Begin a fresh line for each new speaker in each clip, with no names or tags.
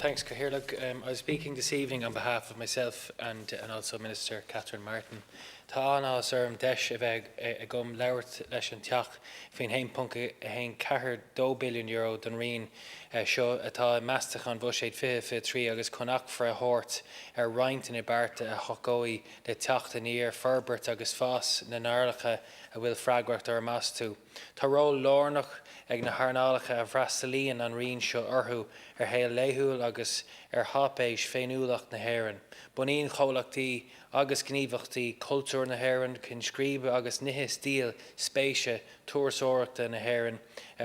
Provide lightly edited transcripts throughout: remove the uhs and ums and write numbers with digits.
Thanks, Cahir. Look, I was speaking this evening on behalf of myself and also Minister Catherine Martin. Tá an as deis a bheith a gom leabhart leis an teach faoin haon cahar €2 billion don rion seo atá meastach an bhuiséid fiche trí agus connacht for a hort roint in a barta a chocóí le teach a níor ferbert agus fás na náirlacha a bhfuil freagracht ar mastú. Tá ró lórnach ag na harnálacha a bhreastalíon an rion seo orthú héal léithúil agus hápéis féinúlacht na hÉireann. Buníon chomhlachtaí agus gníomhachtaí cultúr na hÉireann cin scríbe agus nithe stíl spéise tuairisóireachta na hÉireann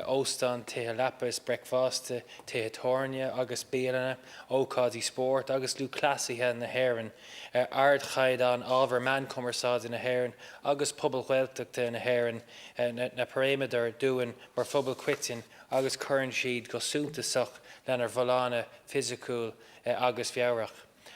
óstan tithe lepas breicfásta tithe tórne agus béalana ócádaí sport agus lú clasithe na hÉireann ard chaid an ábhar man cumarsáid na hÉireann agus pobal ghaeltachta na hÉireann na paréimeadar dúin mar phobal cuitin agus churann siad go súntasach lenar bholána physical agus fiabhrach.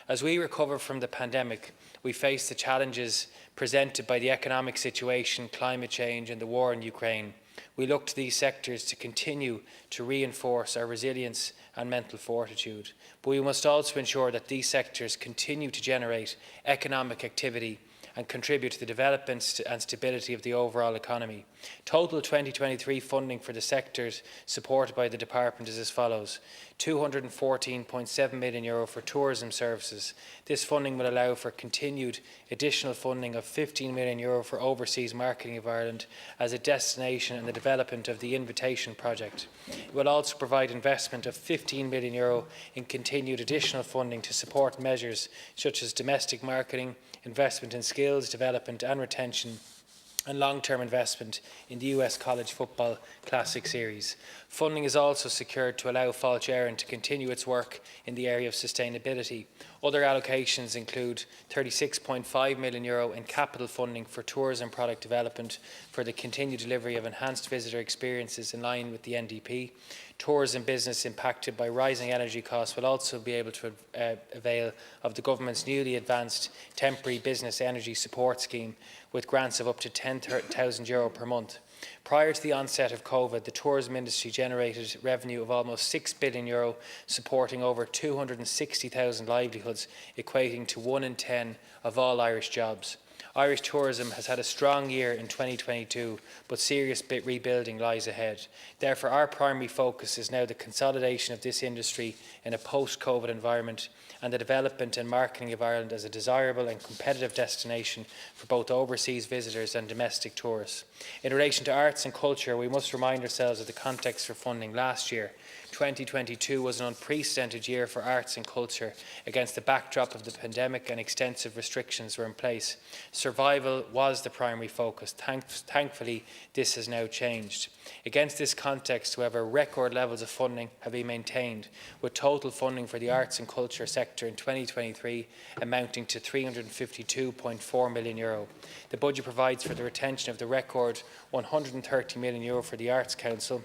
As we recover from the pandemic, we face the challenges presented by the economic situation, climate change and the war in Ukraine. We look to these sectors to continue to reinforce our resilience and mental fortitude. But we must also ensure that these sectors continue to generate economic activity and contribute to the development and stability of the overall economy. Total 2023 funding for the sectors supported by the Department is as follows: €214.7 million for tourism services. This funding will allow for continued additional funding of €15 million for overseas marketing of Ireland as a destination and the development of the Invitation project. It will also provide investment of €15 million in continued additional funding to support measures such as domestic marketing, investment in skills development and retention, and long-term investment in the US College Football Classic Series. Funding is also secured to allow Fáilte Éireann to continue its work in the area of sustainability. Other allocations include €36.5 million in capital funding for tourism product development for the continued delivery of enhanced visitor experiences in line with the NDP. Tourism business impacted by rising energy costs will also be able to avail of the government's newly advanced temporary business energy support scheme with grants of up to €10,000 per month. Prior to the onset of COVID, the tourism industry generated revenue of almost €6 billion, supporting over 260,000 livelihoods, equating to 1 in 10 of all Irish jobs. Irish tourism has had a strong year in 2022, but serious rebuilding lies ahead. Therefore, our primary focus is now the consolidation of this industry in a post-COVID environment and the development and marketing of Ireland as a desirable and competitive destination for both overseas visitors and domestic tourists. In relation to arts and culture, we must remind ourselves of the context for funding last year. 2022 was an unprecedented year for arts and culture against the backdrop of the pandemic and extensive restrictions were in place. Survival was the primary focus. Thankfully, this has now changed. Against this context, however, record levels of funding have been maintained, with total funding for the arts and culture sector in 2023 amounting to €352.4 million. The budget provides for the retention of the record €130 million for the Arts Council.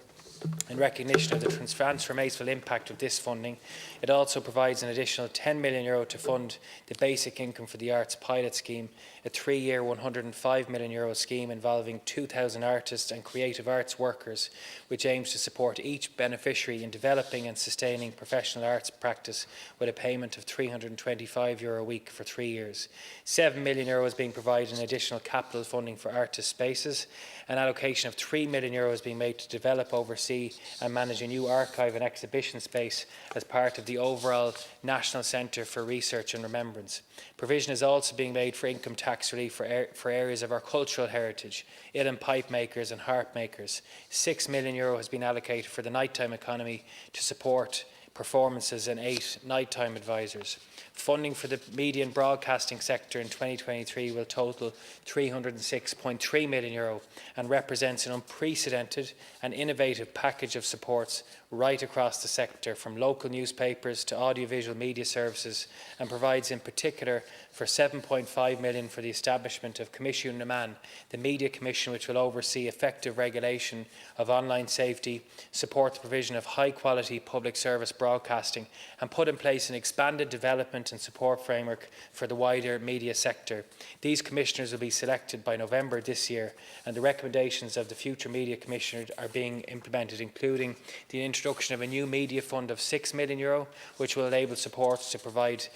In recognition of the transformational impact of this funding, it also provides an additional €10 million to fund the basic income for the arts pilot scheme, a 3-year €105 million scheme involving 2,000 artists and creative arts workers, which aims to support each beneficiary in developing and sustaining professional arts practice with a payment of €325 a week for 3 years. €7 million is being provided in additional capital funding for artist spaces. An allocation of €3 million is being made to develop, oversee and manage a new archive and exhibition space as part of the overall National Centre for Research and Remembrance. Provision is also being made for income tax relief for areas of our cultural heritage, uilleann pipe makers and harp makers. €6 million has been allocated for the nighttime economy to support performances and 8 nighttime advisors. Funding for the media and broadcasting sector in 2023 will total €306.3 million and represents an unprecedented and innovative package of supports right across the sector, from local newspapers to audiovisual media services, and provides in particular for €7.5 million for the establishment of Comisiún na Man, the Media Commission, which will oversee effective regulation of online safety, support the provision of high-quality public service broadcasting, and put in place an expanded development and support framework for the wider media sector. These commissioners will be selected by November this year, and the recommendations of the future Media Commissioner are being implemented, including the introduction introduction of a new media fund of €6 million, which will enable support to provide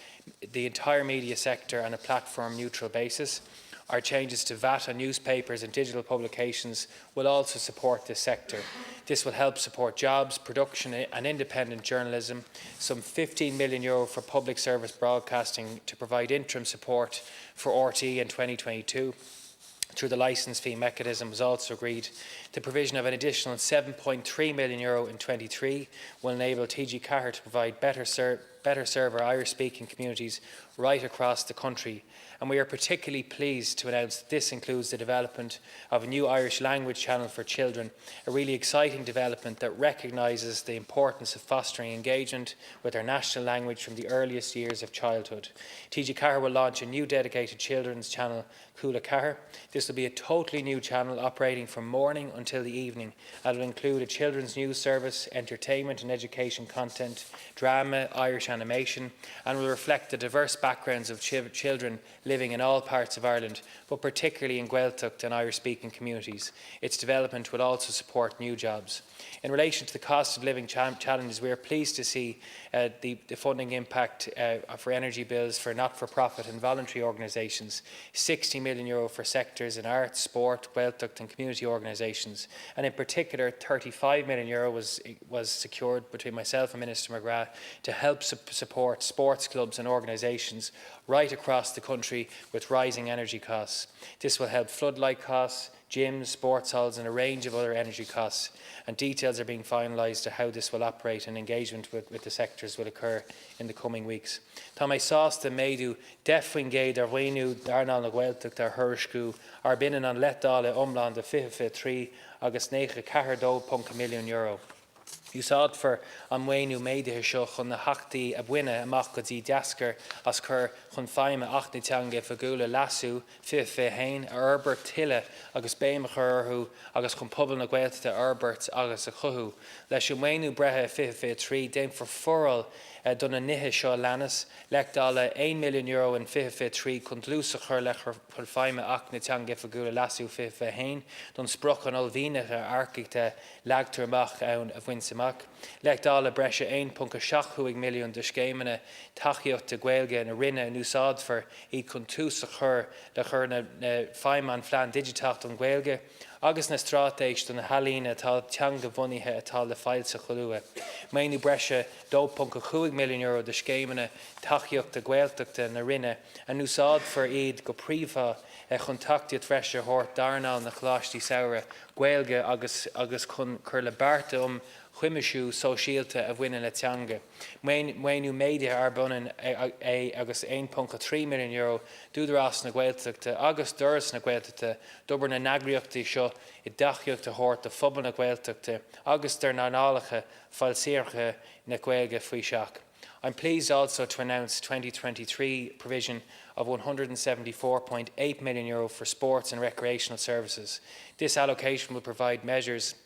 the entire media sector on a platform-neutral basis. Our changes to VAT on newspapers and digital publications will also support this sector. This will help support jobs, production and independent journalism. Some €15 million for public service broadcasting to provide interim support for RT in 2022. Through the licence fee mechanism was also agreed. The provision of an additional €7.3 million in 23 will enable TG Ceathair to provide better serve our Irish-speaking communities right across the country. And we are particularly pleased to announce that this includes the development of a new Irish language channel for children, a really exciting development that recognises the importance of fostering engagement with our national language from the earliest years of childhood. TG Ceathair will launch a new dedicated children's channel, Cúla Ceathair. This will be a totally new channel operating from morning until the evening, and will include a children's news service, entertainment and education content, drama, Irish animation, and will reflect the diverse backgrounds of children living in all parts of Ireland, but particularly in Gaeltacht and Irish-speaking communities. Its development will also support new jobs. In relation to the cost of living challenges, we are pleased to see the funding impact for energy bills for not-for-profit and voluntary organisations, €60 million for sectors in arts, sport, Gaeltacht and community organisations, and in particular €35 million was secured between myself and Minister McGrath to help support sports clubs and organisations right across the country with rising energy costs. This will help floodlight costs, gyms, sports halls and a range of other energy costs, and details are being finalised to how this will operate and engagement with the sectors will occur in the coming weeks. Tá mé sásta méadú defhaoin géad ar bhaoinú darnall na Gaeltacht ar thuairisciú ar baineann an leatála iomlán de 53 agus 9.4 million. Úsáid for an mhaoinú méideithe seo chun na heachtaí a bhuine amach go dtí deascar as chur chun feime achnaiteanga fagúla lasú fife hain a Herbert Tille agus béimach orthú agus chun pobl na Gaeltachte Herbert agus a chuthú. Leis an mhaoinú brethe fife trí déim for foral donna nithe seo lenas leachdála €1 million in fife trí chun dlúsa chur le chun feime achnaiteanga fagúla lasú fife hain don spruch an olbhínacha arcaigte leagtar amach ann a bhain amach. Leachdála breise 1.7 milliún de scéimena tachiacht de Gaeilge na rinne úsáid for iad chun tús a chur le chur na feime an phlean digitacht an Gaeilge agus na strátéis don na halína atá teanga bhunaithe atá le fáilte chulua. Maonú breise 2.5 milliún de scéimena tachiacht de Gaeltachta na rinne an úsáid for iad go príomha chun tactiacht freisir thórt darnall na chláistí saoire Gaeilge agus chun chur le barta chuimiisiú sóisialta a bhuine le teanga. Maonú méide ar bunan agus €1.3 milliún dúdarás na Gaeltachta agus doras na Gaeltachta dobar na nagraíochtaí seo I dachíocht a thórt a phobal na Gaeltachta agus dar na nálacha fáilsíocha na Gaeilge faoi seach. I'm pleased also to announce 2023 provision of €174.8 million for sports and recreational services. This allocation will provide measures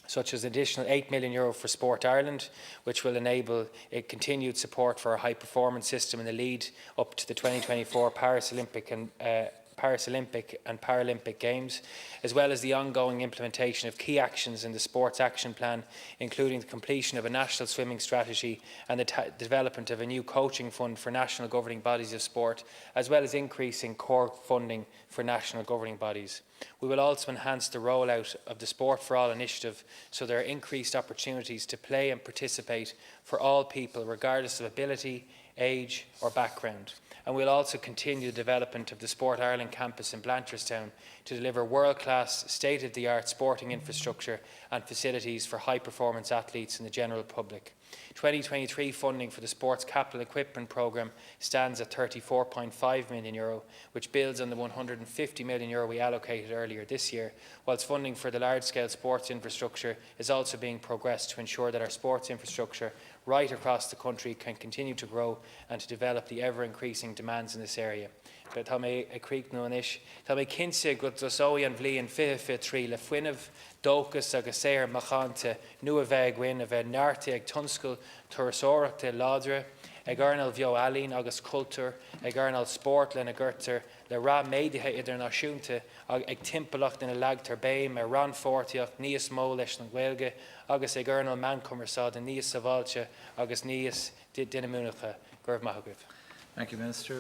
such as additional €8 million for Sport Ireland, which will enable a continued support for a high-performance system in the lead up to the 2024 Paris Olympic and Paralympic Games, as well as the ongoing implementation of key actions in the Sports Action Plan, including the completion of a national swimming strategy and the development of a new coaching fund for national governing bodies of sport, as well as increasing core funding for national governing bodies. We will also enhance the rollout of the Sport for All initiative so there are increased opportunities to play and participate for all people, regardless of ability, age or background. And we'll also continue the development of the Sport Ireland campus in Blanchardstown to deliver world-class, state-of-the-art sporting infrastructure and facilities for high-performance athletes and the general public. 2023 funding for the Sports Capital Equipment Programme stands at €34.5 million, which builds on the €150 million we allocated earlier this year, whilst funding for the large-scale sports infrastructure is also being progressed to ensure that our sports infrastructure right across the country can continue to grow and to develop the ever-increasing demands in this area. Tá mé a críoc nó inis, tá mé cinse go dosóí an bhliain 53 le fuinmh dóchas agus séir machánta nua bheith gwyn a bheith nearta ag tunscail turasóireachta ládra, ag arnal bheo alín agus cultúr, ag arnal sport lena gurtar le rá méidithe idirnáisiúnta ag timpplacht ina leagtar béim ar ranfortiacht níos mó leis na Gaeilge agus ag arnal meancumarsáid a níos saváilte agus níos dinamúnacha. Gurb maithagah.
Thank you, Minister.